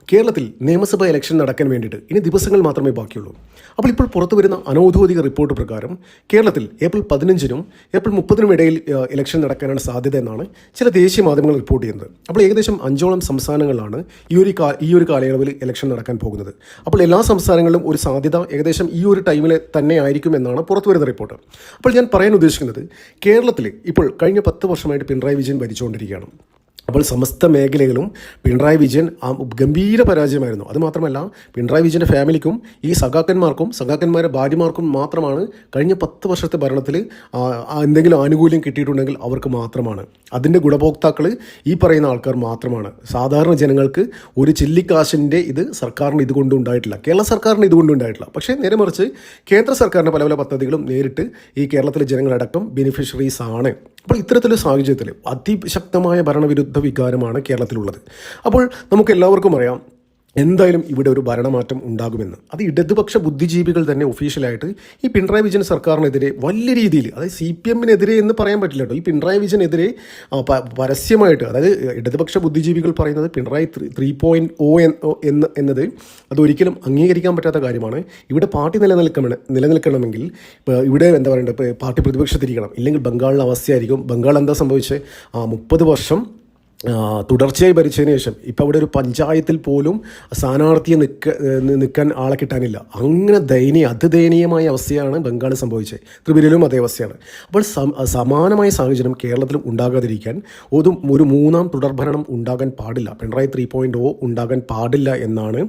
കേരളത്തിൽ നിയമസഭാ ഇലക്ഷൻ നടക്കാൻ വേണ്ടിയിട്ട് ഇനി ദിവസങ്ങൾ മാത്രമേ ബാക്കിയുള്ളൂ. അപ്പോൾ ഇപ്പോൾ പുറത്തു വരുന്ന അനൗദ്യോഗിക റിപ്പോർട്ട് പ്രകാരം കേരളത്തിൽ ഏപ്രിൽ 15-നും ഏപ്രിൽ 30-നും ഇടയിൽ ഇലക്ഷൻ നടക്കാനാണ് സാധ്യത എന്നാണ് ചില ദേശീയ മാധ്യമങ്ങൾ റിപ്പോർട്ട് ചെയ്യുന്നത്. അപ്പോൾ ഏകദേശം 5ഓളം സംസ്ഥാനങ്ങളിലാണ് ഈ ഒരു കാലയളവിൽ ഇലക്ഷൻ നടക്കാൻ പോകുന്നത്. അപ്പോൾ എല്ലാ സംസ്ഥാനങ്ങളിലും ഒരു സാധ്യത ഏകദേശം ഈ ഒരു ടൈമിൽ തന്നെ ആയിരിക്കും എന്നാണ് പുറത്തു വരുന്ന റിപ്പോർട്ട്. അപ്പോൾ ഞാൻ പറയാൻ ഉദ്ദേശിക്കുന്നത്, കേരളത്തിൽ ഇപ്പോൾ കഴിഞ്ഞ 10 വർഷമായിട്ട് പിണറായി വിജയൻ ഭരിച്ചുകൊണ്ടിരിക്കുകയാണ്. അപ്പോൾ സമസ്ത മേഖലകളും പിണറായി വിജയൻ ഗംഭീര പരാജയമായിരുന്നു. അതുമാത്രമല്ല, പിണറായി വിജയൻ്റെ ഫാമിലിക്കും ഈ സഖാക്കന്മാരുടെ ഭാര്യമാർക്കും മാത്രമാണ് കഴിഞ്ഞ 10 വർഷത്തെ ഭരണത്തിൽ എന്തെങ്കിലും ആനുകൂല്യം കിട്ടിയിട്ടുണ്ടെങ്കിൽ അവർക്ക് മാത്രമാണ്. അതിൻ്റെ ഗുണഭോക്താക്കൾ ഈ പറയുന്ന ആൾക്കാർ മാത്രമാണ്. സാധാരണ ജനങ്ങൾക്ക് ഒരു ചില്ലിക്കാശിൻ്റെ ഇത് സർക്കാരിന് ഇതുകൊണ്ട് ഉണ്ടായിട്ടില്ല, കേരള സർക്കാരിന് ഇതുകൊണ്ട് ഉണ്ടായിട്ടില്ല. പക്ഷേ നേരെ മറിച്ച് കേന്ദ്ര സർക്കാരിൻ്റെ പല പല പദ്ധതികളും നേരിട്ട് ഈ കേരളത്തിലെ ജനങ്ങളടക്കം ബെനിഫിഷ്യറീസ് ആണ്. അപ്പോൾ ഇത്തരത്തിലൊരു സാഹചര്യത്തിൽ അതിശക്തമായ ഭരണവിരുദ്ധ വികാരമാണ് കേരളത്തിലുള്ളത്. അപ്പോൾ നമുക്ക് എല്ലാവർക്കും അറിയാം, എന്തായാലും ഇവിടെ ഒരു ഭരണമാറ്റം ഉണ്ടാകുമെന്ന്. അത് ഇടതുപക്ഷ ബുദ്ധിജീവികൾ തന്നെ ഒഫീഷ്യലായിട്ട് ഈ പിണറായി വിജയൻ സർക്കാരിനെതിരെ വലിയ രീതിയിൽ, അതായത് CPM-നെതിരെ എന്ന് പറയാൻ പറ്റില്ല കേട്ടോ, ഈ പിണറായി വിജയനെതിരെ പരസ്യമായിട്ട്, അതായത് ഇടതുപക്ഷ ബുദ്ധിജീവികൾ പറയുന്നത് പിണറായി 3.0 എന്നത് അതൊരിക്കലും അംഗീകരിക്കാൻ പറ്റാത്ത കാര്യമാണ്. ഇവിടെ പാർട്ടി നിലനിൽക്കണമെങ്കിൽ ഇവിടെ എന്താ പറയേണ്ടത്, പാർട്ടി പ്രതിപക്ഷത്തിരിക്കണം, ഇല്ലെങ്കിൽ ബംഗാളിലെ അവസ്ഥയായിരിക്കും. ബംഗാൾ എന്താ സംഭവിച്ചത്, 30 വർഷം തുടർച്ചയായി ഭരിച്ചതിന് ശേഷം ഇപ്പോൾ അവിടെ ഒരു പഞ്ചായത്തിൽ പോലും സ്ഥാനാർത്ഥിയെ നിൽക്കാൻ ആളെ കിട്ടാനില്ല. അങ്ങനെ അതിദയനീയമായ അവസ്ഥയാണ് ബംഗാൾ സംഭവിച്ചത്. ത്രിപുരയിലും അതേ അവസ്ഥയാണ്. അപ്പോൾ സമാനമായ സാഹചര്യം കേരളത്തിലും ഉണ്ടാകാതിരിക്കാൻ ഒരു 3-ാം തുടർഭരണം ഉണ്ടാകാൻ പാടില്ല, പിണറായി 3.0 ഉണ്ടാകാൻ പാടില്ല എന്നാണ്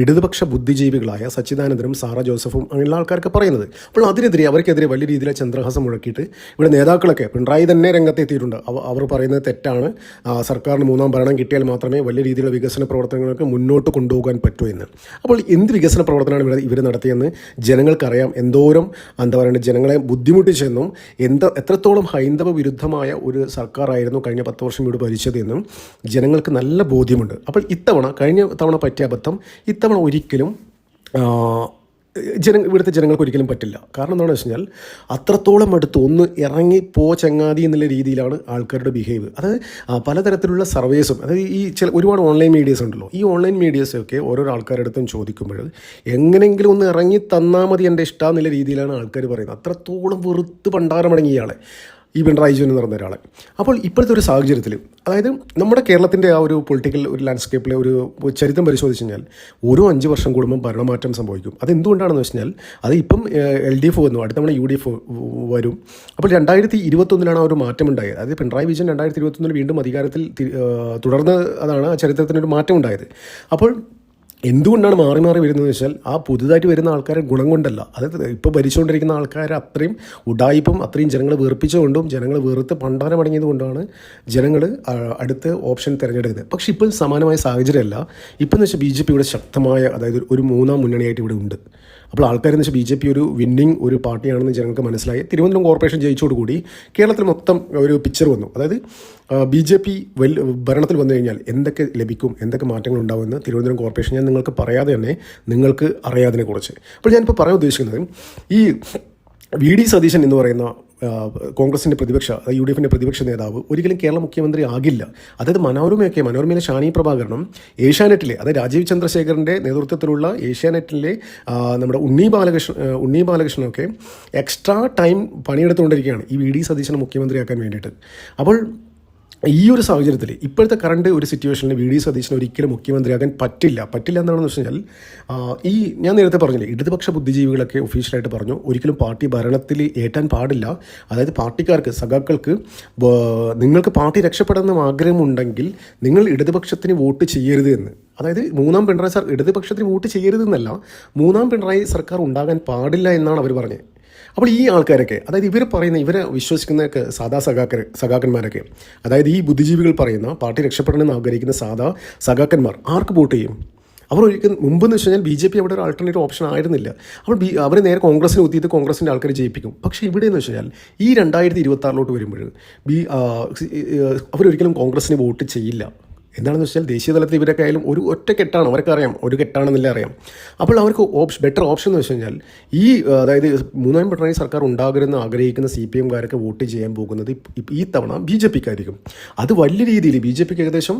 ഇടതുപക്ഷ ബുദ്ധിജീവികളായ സച്ചിദാനന്ദനും സാറ ജോസഫും അങ്ങനെയുള്ള ആൾക്കാർക്ക് പറയുന്നത്. അപ്പോൾ അവർക്കെതിരെ വലിയ രീതിയിലെ ചന്ദ്രഹാസം മുഴക്കിയിട്ട് ഇവിടെ നേതാക്കളൊക്കെ, പിണറായി തന്നെ രംഗത്തെത്തിയിട്ടുണ്ട്. അവർ പറയുന്നത് തെറ്റാണ്, സർക്കാരിന് 3-ാം ഭരണം കിട്ടിയാൽ മാത്രമേ വലിയ രീതിയിലുള്ള വികസന പ്രവർത്തനങ്ങൾക്ക് മുന്നോട്ട് കൊണ്ടുപോകാൻ പറ്റൂ എന്ന്. അപ്പോൾ എന്ത് വികസന പ്രവർത്തനമാണ് ഇവർ നടത്തിയെന്ന് ജനങ്ങൾക്കറിയാം. എന്തോരം എന്താ പറയുക, ജനങ്ങളെ ബുദ്ധിമുട്ടിച്ചെന്നും എത്രത്തോളം ഹൈന്ദവ വിരുദ്ധമായ ഒരു സർക്കാരായിരുന്നു കഴിഞ്ഞ 10 വർഷം ഇവിടെ ഭരിച്ചതെന്നും ജനങ്ങൾക്ക് നല്ല ബോധ്യമുണ്ട്. അപ്പോൾ കഴിഞ്ഞ തവണ പറ്റിയ അബദ്ധം ഇത്തവണ ഒരിക്കലും ഇവിടുത്തെ ജനങ്ങൾക്ക് ഒരിക്കലും പറ്റില്ല. കാരണം എന്താണെന്ന് വെച്ച് കഴിഞ്ഞാൽ, അത്രത്തോളം അടുത്ത് ഒന്ന് ഇറങ്ങിപ്പോ ചങ്ങാതി എന്നുള്ള രീതിയിലാണ് ആൾക്കാരുടെ ബിഹേവ്. അത് പലതരത്തിലുള്ള സർവേസും, അതായത് ഒരുപാട് ഓൺലൈൻ മീഡിയസ് ഉണ്ടല്ലോ, ഈ ഓൺലൈൻ മീഡിയസൊക്കെ ഓരോരോ ആൾക്കാരുടെ അടുത്തും ചോദിക്കുമ്പോൾ എങ്ങനെയെങ്കിലും ഒന്ന് ഇറങ്ങി തന്നാൽ മതി എൻ്റെ ഇഷ്ടം എന്നുള്ള രീതിയിലാണ് ആൾക്കാർ പറയുന്നത്. അത്രത്തോളം വെറുത്ത് പണ്ടാരമടങ്ങിയ ആളെ, ഈ പിണറായി വിജയൻ എന്ന് പറഞ്ഞ ഒരാളെ. അപ്പോൾ ഇപ്പോഴത്തെ ഒരു സാഹചര്യത്തിൽ, അതായത് നമ്മുടെ കേരളത്തിൻ്റെ ആ ഒരു പൊളിറ്റിക്കൽ ഒരു ലാൻഡ്സ്കേപ്പിലെ ഒരു ചരിത്രം പരിശോധിച്ച് കഴിഞ്ഞാൽ ഓരോ 5 വർഷം കൂടുമ്പോൾ ഭരണമാറ്റം സംഭവിക്കും. അത് എന്തുകൊണ്ടാണെന്ന് വെച്ച് കഴിഞ്ഞാൽ, അത് ഇപ്പം LDF വന്നു, അടുത്ത തവണ UDF വരും. അപ്പോൾ 2021 ആ ഒരു മാറ്റം ഉണ്ടായത്. അതായത് പിണറായി വിജയൻ 2021 വീണ്ടും അധികാരത്തിൽ തുടർന്ന് അതാണ് ആ ചരിത്രത്തിനൊരു മാറ്റം ഉണ്ടായത്. അപ്പോൾ എന്തുകൊണ്ടാണ് മാറി വരുന്നതെന്ന് വെച്ചാൽ, ആ പുതുതായിട്ട് വരുന്ന ആൾക്കാരെ ഗുണം കൊണ്ടല്ല, അതായത് ഇപ്പോൾ ഭരിച്ചുകൊണ്ടിരിക്കുന്ന ആൾക്കാരെ അത്രയും ഉഡായിപ്പും അത്രയും ജനങ്ങളെ വെറുപ്പിച്ചുകൊണ്ടും ജനങ്ങൾ വെറുത്ത് പണ്ടാരമടങ്ങിയത് കൊണ്ടാണ് ജനങ്ങൾ അടുത്ത ഓപ്ഷൻ തിരഞ്ഞെടുക്കുന്നത്. പക്ഷേ ഇപ്പോൾ സമാനമായ സാഹചര്യമല്ല. ഇപ്പം എന്ന് വെച്ചാൽ BJP ഇവിടെ ശക്തമായ, അതായത് ഒരു 3-ാം മുന്നണിയായിട്ട് ഇവിടെ ഉണ്ട്. അപ്പോൾ ആൾക്കാരെന്ന് വെച്ചാൽ BJP ഒരു വിന്നിങ് ഒരു പാർട്ടിയാണെന്ന് ജനങ്ങൾക്ക് മനസ്സിലായി. തിരുവനന്തപുരം കോർപ്പറേഷൻ ജയിച്ചോടുകൂടി കേരളത്തിൽ മൊത്തം ഒരു പിക്ചർ വന്നു. അതായത് BJP ഭരണത്തിൽ വന്നു കഴിഞ്ഞാൽ എന്തൊക്കെ ലഭിക്കും, എന്തൊക്കെ മാറ്റങ്ങൾ ഉണ്ടാവുമെന്ന് തിരുവനന്തപുരം കോർപ്പറേഷൻ ഞാൻ നിങ്ങൾക്ക് പറയാതെ തന്നെ നിങ്ങൾക്ക് അറിയാതിനെക്കുറിച്ച്. അപ്പോൾ ഞാനിപ്പോൾ പറയാൻ ഉദ്ദേശിക്കുന്നത്, ഈ VD സതീശൻ എന്ന് പറയുന്ന കോൺഗ്രസിൻ്റെ UDFിൻ്റെ പ്രതിപക്ഷ നേതാവ് ഒരിക്കലും കേരള മുഖ്യമന്ത്രി ആകില്ല. അതായത് മനോരമയിലെ ഷാനി പ്രഭാകരനും ഏഷ്യാനെറ്റിലെ, അതായത് രാജീവ് ചന്ദ്രശേഖറിൻ്റെ നേതൃത്വത്തിലുള്ള ഏഷ്യാനെറ്റിലെ നമ്മുടെ ഉണ്ണി ബാലകൃഷ്ണനൊക്കെ എക്സ്ട്രാ ടൈം പണിയെടുത്തുകൊണ്ടിരിക്കുകയാണ് ഈ VD സതീശനെ മുഖ്യമന്ത്രിയാക്കാൻ വേണ്ടിയിട്ട്. അപ്പോൾ ഈ ഒരു സാഹചര്യത്തിൽ ഇപ്പോഴത്തെ കറണ്ട് ഒരു സിറ്റുവേഷനിൽ VD സതീശന് ഒരിക്കലും മുഖ്യമന്ത്രിയാകാൻ പറ്റില്ല എന്താണെന്ന് വെച്ച് കഴിഞ്ഞാൽ, ഞാൻ നേരത്തെ പറഞ്ഞില്ലേ, ഇടതുപക്ഷ ബുദ്ധിജീവികളൊക്കെ ഒഫീഷ്യലായിട്ട് പറഞ്ഞു ഒരിക്കലും പാർട്ടി ഭരണത്തിൽ ഏറ്റാൻ പാടില്ല. അതായത് പാർട്ടിക്കാർക്ക്, സഖാക്കൾക്ക്, നിങ്ങൾക്ക് പാർട്ടി രക്ഷപ്പെടണമെന്ന് ആഗ്രഹമുണ്ടെങ്കിൽ നിങ്ങൾ ഇടതുപക്ഷത്തിന് വോട്ട് ചെയ്യരുത് എന്ന്. അതായത് 3-ാം പിണറായി ഇടതുപക്ഷത്തിന് വോട്ട് ചെയ്യരുതെന്നല്ല, 3-ാം പിണറായി സർക്കാർ ഉണ്ടാകാൻ പാടില്ല എന്നാണ് അവർ പറഞ്ഞത്. അപ്പോൾ ഈ ആൾക്കാരൊക്കെ, അതായത് ഇവരെ വിശ്വസിക്കുന്നതൊക്കെ സാധാ സഖാക്കന്മാരൊക്കെ, അതായത് ഈ ബുദ്ധിജീവികൾ പറയുന്ന പാർട്ടി രക്ഷപ്പെടണമെന്ന് ആഗ്രഹിക്കുന്ന സാധാ സഖാക്കന്മാർ ആർക്ക് വോട്ട് ചെയ്യും? അവർ ഒരിക്കലും മുമ്പെന്ന് വെച്ച് കഴിഞ്ഞാൽ BJP അവിടെ ഒരു ആൾട്ടർനേറ്റീവ് ഓപ്ഷൻ ആയിരുന്നില്ല. അപ്പോൾ അവർ നേരെ കോൺഗ്രസിന് ഊത്തിയിട്ട് കോൺഗ്രസിൻ്റെ ആൾക്കാർ ജയിപ്പിക്കും. പക്ഷേ ഇവിടെ എന്ന് വെച്ച് കഴിഞ്ഞാൽ ഈ 2026 വരുമ്പോൾ അവരൊരിക്കലും കോൺഗ്രസിന് വോട്ട് ചെയ്യില്ല. എന്താണെന്ന് വെച്ചാൽ ദേശീയ തലത്തിൽ ഇവരൊക്കെ ആയാലും ഒരു ഒറ്റ കെട്ടാണ്, അവർക്ക് അറിയാം ഒരു കെട്ടാണെന്നില്ല അറിയാം. അപ്പോൾ അവർക്ക് ബെറ്റർ ഓപ്ഷൻ എന്ന് വെച്ച് കഴിഞ്ഞാൽ അതായത് 3-ാം പിണറായി സർക്കാർ ഉണ്ടാകരുതെന്ന് ആഗ്രഹിക്കുന്ന CPM-കാരൊക്കെ വോട്ട് ചെയ്യാൻ പോകുന്നത് ഈ തവണ BJP-ക്കായിരിക്കും. അത് വലിയ രീതിയിൽ BJP-ക്ക് ഏകദേശം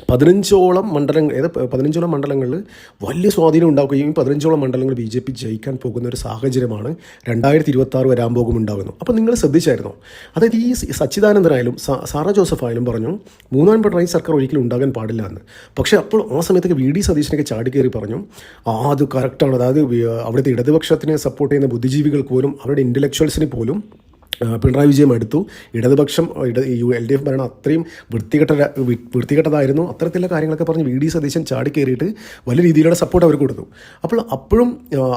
15ഓളം മണ്ഡലങ്ങൾ 15ഓളം മണ്ഡലങ്ങളിൽ വലിയ സ്വാധീനം ഉണ്ടാക്കുകയും 15ഓളം മണ്ഡലങ്ങൾ ബി ജെ പി ജയിക്കാൻ പോകുന്ന ഒരു സാഹചര്യമാണ് 2026 വരാൻ പോകുമുണ്ടാകുന്നു. അപ്പോൾ നിങ്ങൾ ശ്രദ്ധിച്ചായിരുന്നോ? അതായത് ഈ സച്ചിദാനന്ദനായാലും സാറാ ജോസഫ് ആയാലും പറഞ്ഞു മൂന്നാം പിണറായി സർക്കാർ ഒരിക്കലും ഉണ്ടാകാൻ പാടില്ല എന്ന്. പക്ഷേ അപ്പോൾ ആ സമയത്തൊക്കെ വി ഡി സതീശനൊക്കെ ചാടിക്കയറി പറഞ്ഞു അത് കറക്റ്റാണ്. അതായത് അവിടുത്തെ ഇടതുപക്ഷത്തിനെ സപ്പോർട്ട് ചെയ്യുന്ന ബുദ്ധിജീവികൾക്ക് പോലും അവരുടെ ഇൻ്റലക്ച്വൽസിന് പോലും പിണറായി വിജയൻ എടുത്തു. ഇടതുപക്ഷം LDF ഭരണം അത്രയും വൃത്തികെട്ടതായിരുന്നു. അത്തരത്തിലുള്ള കാര്യങ്ങളൊക്കെ പറഞ്ഞ് വി ഡി സതീശൻ ചാടിക്കയറിയിട്ട് വലിയ രീതിയിലുള്ള സപ്പോർട്ട് അവർ കൊടുത്തു. അപ്പോഴും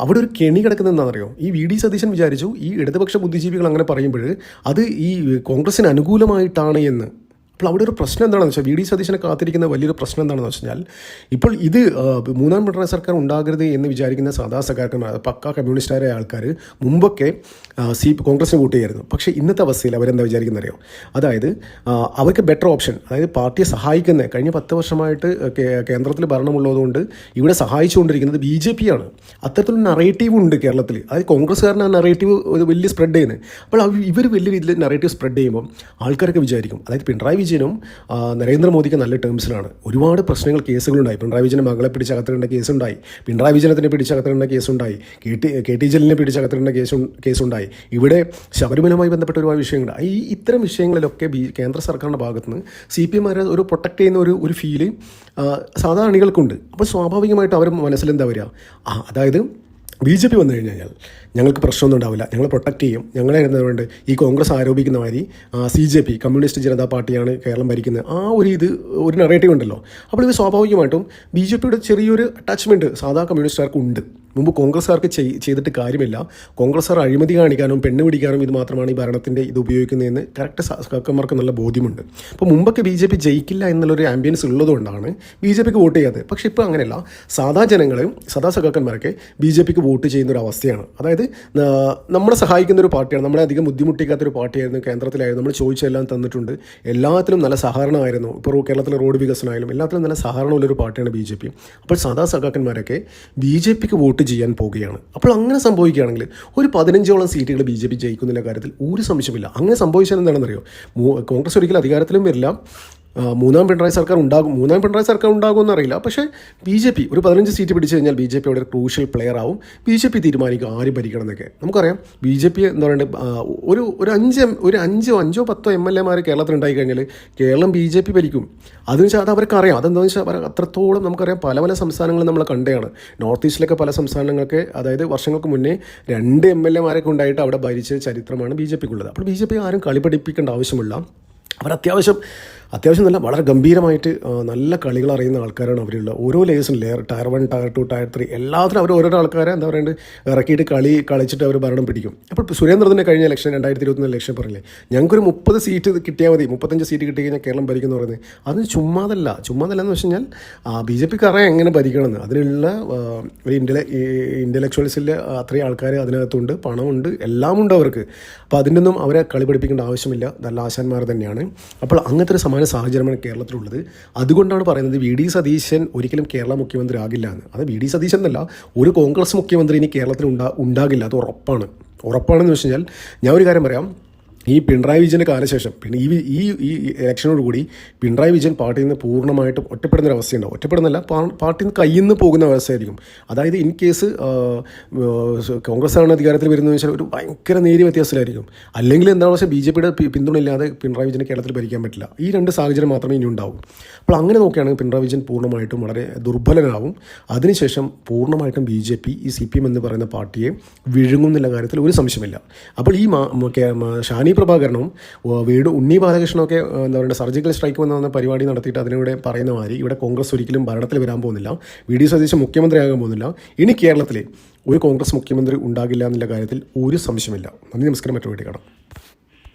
അവിടെ ഒരു കെണി കിടക്കുന്നത് എന്താണെന്നറിയോ? ഈ വി ഡി സതീശൻ വിചാരിച്ചു ഈ ഇടതുപക്ഷ ബുദ്ധിജീവികൾ അങ്ങനെ പറയുമ്പോൾ അത് ഈ കോൺഗ്രസിന് അനുകൂലമായിട്ടാണ് എന്ന്. അപ്പോൾ അവിടെ ഒരു പ്രശ്നം എന്താണെന്ന് വെച്ചാൽ വി ഡി സതീശനെ കാത്തിരിക്കുന്ന വലിയൊരു പ്രശ്നം എന്താണെന്ന് വെച്ചാൽ ഇപ്പോൾ ഇത് മൂന്നാം പിണറായി സർക്കാർ ഉണ്ടാകരുത് എന്ന് വിചാരിക്കുന്ന സാധാ സഖാക്കന്മാർ, പക്കാ കമ്മ്യൂണിസ്റ്റായ ആൾക്കാർ മുമ്പൊക്കെ കോൺഗ്രസിന് വോട്ട് ചെയ്യായിരുന്നു. പക്ഷേ ഇന്നത്തെ അവസ്ഥയിൽ അവരെന്താ വിചാരിക്കുന്നറിയോ? അതായത് അവർക്ക് ബെറ്റർ ഓപ്ഷൻ, അതായത് പാർട്ടിയെ സഹായിക്കുന്ന കഴിഞ്ഞ 10 വർഷമായിട്ട് കേന്ദ്രത്തിൽ ഭരണമുള്ളതുകൊണ്ട് ഇവിടെ സഹായിച്ചുകൊണ്ടിരിക്കുന്നത് BJP ആണ്. അത്തരത്തിലുള്ള നറേറ്റീവ് ഉണ്ട് കേരളത്തിൽ. അതായത് കോൺഗ്രസ്സുകാരന് ആ നറേറ്റീവ് വലിയ സ്പ്രെഡ് ചെയ്യുന്നത്. അപ്പോൾ ഇവർ വലിയ രീതിയിൽ നറേറ്റീവ് സ്പ്രെഡ് ചെയ്യുമ്പോൾ ആൾക്കാരൊക്കെ വിചാരിക്കും, അതായത് പിണറായി വിജയനും നരേന്ദ്രമോദിക്ക് നല്ല ടേംസിലാണ്. ഒരുപാട് പ്രശ്നങ്ങൾ, കേസുകളുണ്ടായി. പിണറായി വിജയൻ്റെ മകളെ പിടിച്ചകത്തിടേണ്ട കേസുണ്ടായി, പിണറായി വിജയനെ പിടിച്ചകത്തിടേണ്ട കേസുണ്ടായി, KT ജലീലിനെ പിടിച്ചകത്തിടേണ്ട കേസുണ്ടായി, ഇവിടെ ശബരിമലയുമായി ബന്ധപ്പെട്ട ഒരുപാട് വിഷയങ്ങളുണ്ട്. ഇത്തരം വിഷയങ്ങളിലൊക്കെ കേന്ദ്ര സർക്കാരിൻ്റെ ഭാഗത്ത് നിന്ന് CPM ഒരു പ്രൊട്ടക്റ്റ് ചെയ്യുന്ന ഒരു ഫീല് സാധാരണ അണികൾക്കുണ്ട്. അപ്പോൾ സ്വാഭാവികമായിട്ട് അവർ മനസ്സിലെന്താ വരിക? അതായത് BJP വന്നു കഴിഞ്ഞാൽ ഞങ്ങൾക്ക് പ്രശ്നമൊന്നും ഉണ്ടാവില്ല, ഞങ്ങൾ പ്രൊട്ടക്റ്റ് ചെയ്യും, ഞങ്ങളെ എന്തുകൊണ്ട് ഈ കോൺഗ്രസ് ആരോപിക്കുന്ന മാതിരി CJP കമ്മ്യൂണിസ്റ്റ് ജനതാ പാർട്ടിയാണ് കേരളം ഭരിക്കുന്നത്, ഒരു നറേറ്റീവ് ഉണ്ടല്ലോ. അപ്പോൾ ഇത് സ്വാഭാവികമായിട്ടും BJPയുടെ ചെറിയൊരു അറ്റാച്ച്മെൻറ്റ് സാധാ കമ്മ്യൂണിസ്റ്റുകാർക്ക് ഉണ്ട്. മുമ്പ് കോൺഗ്രസ്സുകാർക്ക് ചെയ്തിട്ട് കാര്യമില്ല, കോൺഗ്രസ്സുകാർ അഴിമതി കാണിക്കാനും പെണ്ണ് പിടിക്കാനും ഇത് മാത്രമാണ് ഈ ഭരണത്തിൻ്റെ ഇത് ഉപയോഗിക്കുന്നതെന്ന് കറക്റ്റ് സഖാക്കന്മാർക്ക് നല്ല ബോധ്യമുണ്ട്. അപ്പോൾ മുമ്പൊക്കെ BJP ജയിക്കില്ല എന്നുള്ളൊരു ആംബിയൻസ് ഉള്ളതുകൊണ്ടാണ് BJPക്ക് വോട്ട് ചെയ്യാത്തത്. പക്ഷേ ഇപ്പോൾ അങ്ങനെയല്ല, സാധാ ജനങ്ങളും സാധാ സഖാക്കന്മാരൊക്കെ BJPക്ക് വോട്ട് ചെയ്യുന്നൊരു അവസ്ഥയാണ്. അതായത് നമ്മളെ സഹായിക്കുന്ന ഒരു പാർട്ടിയാണ്, നമ്മളെ അധികം ബുദ്ധിമുട്ടിക്കാത്തൊരു പാർട്ടിയായിരുന്നു, കേന്ദ്രത്തിലായിരുന്നു, നമ്മൾ ചോദിച്ചെല്ലാം തന്നിട്ടുണ്ട്, എല്ലാത്തിലും നല്ല സഹകരണമായിരുന്നു. ഇപ്പോൾ കേരളത്തിലെ റോഡ് വികസനമായാലും എല്ലാത്തിലും നല്ല സഹകരണമുള്ളൊരു പാർട്ടിയാണ് BJP. അപ്പോൾ സാധാ സഖാക്കന്മാരൊക്കെ BJPക്ക് വോട്ട് ചെയ്യാൻ പോവുകയാണ്. അപ്പോൾ അങ്ങനെ സംഭവിക്കുകയാണെങ്കിൽ ഒരു 15ഓളം സീറ്റുകൾ BJP ജയിക്കുന്നില്ല കാര്യത്തിൽ ഒരു സംശയമില്ല. അങ്ങനെ സംഭവിച്ചാൽ എന്താണെന്നറിയോ? കോൺഗ്രസ് ഒരിക്കലും അധികാരത്തിലും വരില്ല, മൂന്നാം പിണറായി സർക്കാർ ഉണ്ടാകുമെന്ന് അറിയില്ല. പക്ഷേ BJP ഒരു 15 സീറ്റ് പിടിച്ചു കഴിഞ്ഞാൽ BJP അവിടെ ഒരു ക്രൂഷ്യൽ പ്ലെയർ ആവും. BJP തീരുമാനിക്കും ആര് ഭരിക്കണം എന്നൊക്കെ. നമുക്കറിയാം BJP എന്താ പറയുക, ഒരു 5-10 MLA കേരളത്തിൽ ഉണ്ടായി കഴിഞ്ഞാൽ കേരളം BJP ഭരിക്കും. അതെന്ന് വെച്ചാൽ അത് അവർക്ക് അറിയാം. അതെന്താണെന്ന് വെച്ചാൽ അവർ അത്രത്തോളം നമുക്കറിയാം, പല സംസ്ഥാനങ്ങളും നമ്മൾ കണ്ടതാണ്. നോർത്ത് ഈസ്റ്റിലൊക്കെ പല സംസ്ഥാനങ്ങൾക്ക്, അതായത് വർഷങ്ങൾക്ക് മുന്നേ 2 MLA ഉണ്ടായിട്ട് അവിടെ ഭരിച്ച ചരിത്രമാണ് BJPക്കുള്ളത്. അപ്പോൾ BJP ആരും കളി പഠിപ്പിക്കേണ്ട ആവശ്യമില്ല. അവർ അത്യാവശ്യം നല്ല വളരെ ഗംഭീരമായിട്ട് നല്ല കളികൾ അറിയുന്ന ആൾക്കാരാണ് അവരുള്ളത്. ഓരോ ലേഴ്സും ടയർ 1, ടയർ 2, ടയർ 3 എല്ലാത്തിനും അവർ ഓരോരോ ആൾക്കാരെ എന്താ പറയുക ഇറക്കിയിട്ട് കളിച്ചിട്ട് അവർ ഭരണം പിടിക്കും. അപ്പോൾ സുരേന്ദ്രനെ കഴിഞ്ഞ ഇലക്ഷൻ 2021 ഇലക്ഷൻ പറഞ്ഞില്ലേ, ഞങ്ങൾക്കൊരു 30 സീറ്റ് കിട്ടിയാൽ മതി, 35 സീറ്റ് കിട്ടി കഴിഞ്ഞാൽ കേരളം ഭരിക്കുന്നു പറയുന്നത്. അത് ചുമ്മാതല്ല എന്ന് വെച്ച് കഴിഞ്ഞാൽ BJPക്ക് അറിയാം എങ്ങനെ ഭരിക്കണമെന്ന്. അതിനുള്ള ഒരു ഇൻ്റലക്ച്വൽസിലെ അത്രയും ആൾക്കാർ അതിനകത്തുണ്ട്, പണമുണ്ട്, എല്ലാം ഉണ്ട് അവർക്ക്. അപ്പോൾ അതിൻ്റെ ഒന്നും അവരെ കളി പഠിപ്പിക്കേണ്ട ആവശ്യമില്ല, നല്ല ആശാന്മാർ തന്നെയാണ്. അപ്പോൾ അങ്ങനത്തെ ഒരു സമാന സാഹചര്യമാണ് കേരളത്തിലുള്ളത്. അതുകൊണ്ടാണ് പറയുന്നത് വി ഡി സതീശൻ ഒരിക്കലും കേരള മുഖ്യമന്ത്രി ആകില്ല എന്ന്. അത് വി ഡി സതീശൻ എന്നല്ല, ഒരു കോൺഗ്രസ് മുഖ്യമന്ത്രി ഇനി കേരളത്തിൽ ഉണ്ടാകില്ല, അത് ഉറപ്പാണെന്ന് വെച്ച് കഴിഞ്ഞാൽ ഞാൻ ഒരു കാര്യം പറയാം. ഈ പിണറായി വിജയൻ്റെ കാലശേഷം പിന്നെ ഈ ഇലക്ഷനോട് കൂടി പിണറായി വിജയൻ പാർട്ടിയിൽ നിന്ന് പൂർണ്ണമായിട്ടും ഒറ്റപ്പെടുന്നൊരവസ്ഥയുണ്ടാവും. ഒറ്റപ്പെടുന്നല്ല, പാർട്ടിയിൽ നിന്ന് കയ്യിൽ നിന്ന് പോകുന്ന അവസ്ഥയായിരിക്കും. അതായത് ഇൻ കേസ് കോൺഗ്രസ്സാണ് അധികാരത്തിൽ വരുന്നതെന്ന് വെച്ചാൽ ഒരു ഭയങ്കര നേരിയ വ്യത്യാസത്തിലായിരിക്കും. അല്ലെങ്കിൽ എന്താണെന്ന് വെച്ചാൽ BJPയുടെ പിന്തുണ ഇല്ലാതെ പിണറായി വിജയനെ കേരളത്തിൽ ഭരിക്കാൻ പറ്റില്ല. ഈ 2 സാഹചര്യം മാത്രമേ ഇനി ഉണ്ടാവും. അപ്പോൾ അങ്ങനെ നോക്കുകയാണെങ്കിൽ പിണറായി വിജയൻ പൂർണ്ണമായിട്ടും വളരെ ദുർബലനാവും. അതിനുശേഷം പൂർണ്ണമായിട്ടും BJP ഈ CPM എന്ന് പറയുന്ന പാർട്ടിയെ വിഴുങ്ങുന്നുള്ള കാര്യത്തിൽ ഒരു സംശയമില്ല. അപ്പോൾ ഈ ഷാനി പ്രഭാകരനും ഉണ്ണി ബാലകൃഷ്ണനൊക്കെ എന്താ പറയുക സർജിക്കൽ സ്ട്രൈക്ക് വന്ന പരിപാടി നടത്തിയിട്ട് അതിലൂടെ പറയുന്ന മാതിരി ഇവിടെ കോൺഗ്രസ് ഒരിക്കലും ഭരണത്തിൽ വരാൻ പോകുന്നില്ല, വി ഡി സതീശൻ മുഖ്യമന്ത്രിയാകാൻ പോകുന്നില്ല. ഇനി കേരളത്തിൽ ഒരു കോൺഗ്രസ് മുഖ്യമന്ത്രി ഉണ്ടാകില്ല എന്നുള്ള കാര്യത്തിൽ ഒരു സംശയമില്ല. നന്ദി, നമസ്കാരം. മറ്റൊരു വീഡിയോ കാണാം.